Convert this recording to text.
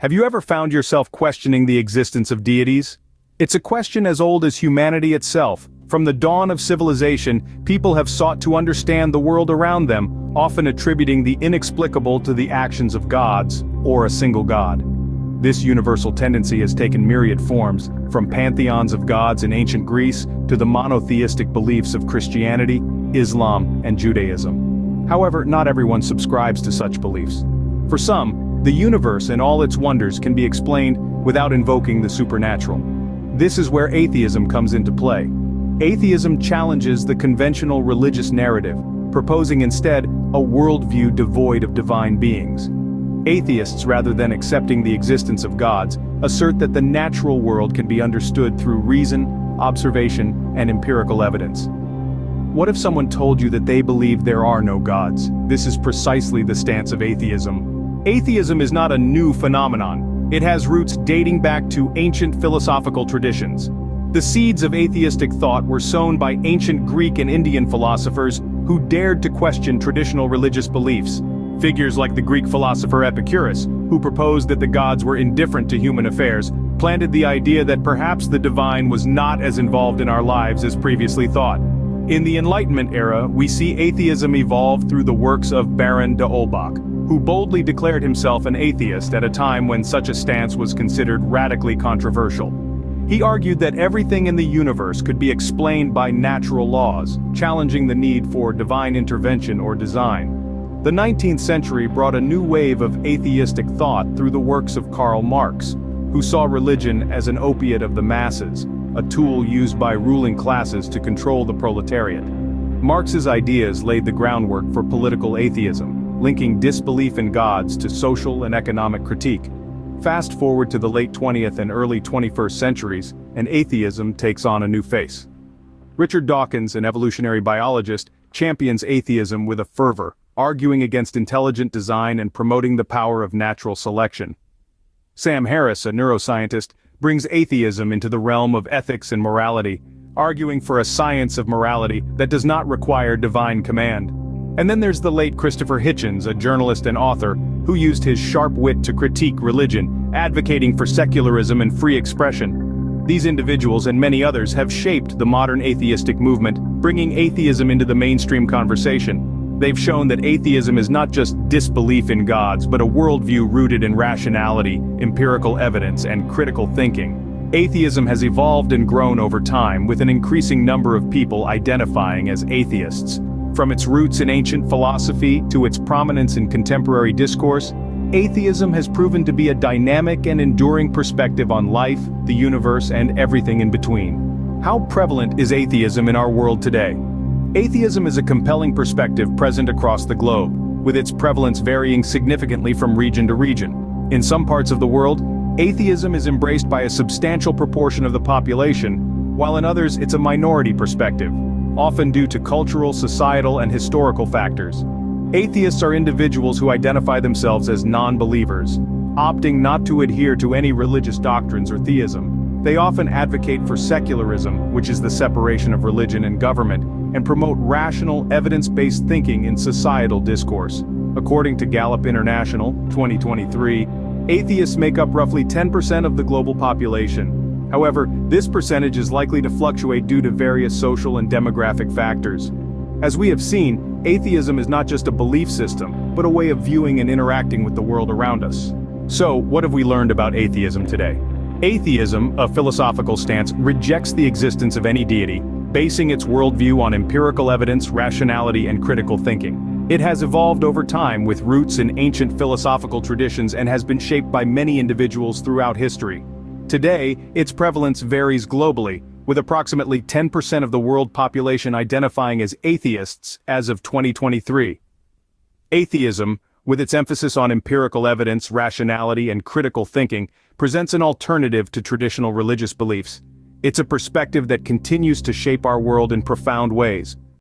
Have you ever found yourself questioning the existence of deities? It's a question as old as humanity itself. From the dawn of civilization, people have sought to understand the world around them, often attributing the inexplicable to the actions of gods, or a single god. This universal tendency has taken myriad forms, from pantheons of gods in ancient Greece to the monotheistic beliefs of Christianity, Islam, and Judaism. However, not everyone subscribes to such beliefs. For some, the universe and all its wonders can be explained without invoking the supernatural. This is where atheism comes into play. Atheism challenges the conventional religious narrative, proposing instead a worldview devoid of divine beings. Atheists, rather than accepting the existence of gods, assert that the natural world can be understood through reason, observation, and empirical evidence. What if someone told you that they believe there are no gods? This is precisely the stance of atheism. Atheism is not a new phenomenon. It has roots dating back to ancient philosophical traditions. The seeds of atheistic thought were sown by ancient Greek and Indian philosophers who dared to question traditional religious beliefs. Figures like the Greek philosopher Epicurus, who proposed that the gods were indifferent to human affairs, planted the idea that perhaps the divine was not as involved in our lives as previously thought. In the Enlightenment era, we see atheism evolve through the works of Baron de Holbach, who boldly declared himself an atheist at a time when such a stance was considered radically controversial. He argued that everything in the universe could be explained by natural laws, challenging the need for divine intervention or design. The 19th century brought a new wave of atheistic thought through the works of Karl Marx, who saw religion as an opiate of the masses, a tool used by ruling classes to control the proletariat. Marx's ideas laid the groundwork for political atheism, linking disbelief in gods to social and economic critique. Fast forward to the late 20th and early 21st centuries, and atheism takes on a new face. Richard Dawkins, an evolutionary biologist, champions atheism with a fervor, arguing against intelligent design and promoting the power of natural selection. Sam Harris, a neuroscientist, brings atheism into the realm of ethics and morality, arguing for a science of morality that does not require divine command. And then there's the late Christopher Hitchens, a journalist and author, who used his sharp wit to critique religion, advocating for secularism and free expression. These individuals and many others have shaped the modern atheistic movement, bringing atheism into the mainstream conversation. They've shown that atheism is not just disbelief in gods, but a worldview rooted in rationality, empirical evidence, and critical thinking. Atheism has evolved and grown over time, with an increasing number of people identifying as atheists. From its roots in ancient philosophy to its prominence in contemporary discourse, atheism has proven to be a dynamic and enduring perspective on life, the universe, and everything in between. How prevalent is atheism in our world today? Atheism is a compelling perspective present across the globe, with its prevalence varying significantly from region to region. In some parts of the world, atheism is embraced by a substantial proportion of the population, while in others it's a minority perspective, often due to cultural, societal, and historical factors. Atheists are individuals who identify themselves as non-believers, opting not to adhere to any religious doctrines or theism. They often advocate for secularism, which is the separation of religion and government, and promote rational, evidence-based thinking in societal discourse. According to Gallup International, 2023, atheists make up roughly 10% of the global population. However, this percentage is likely to fluctuate due to various social and demographic factors. As we have seen, atheism is not just a belief system, but a way of viewing and interacting with the world around us. So, what have we learned about atheism today? Atheism, a philosophical stance, rejects the existence of any deity, basing its worldview on empirical evidence, rationality, and critical thinking. It has evolved over time with roots in ancient philosophical traditions and has been shaped by many individuals throughout history. Today, its prevalence varies globally, with approximately 10% of the world population identifying as atheists as of 2023. Atheism, with its emphasis on empirical evidence, rationality, and critical thinking, presents an alternative to traditional religious beliefs. It's a perspective that continues to shape our world in profound ways,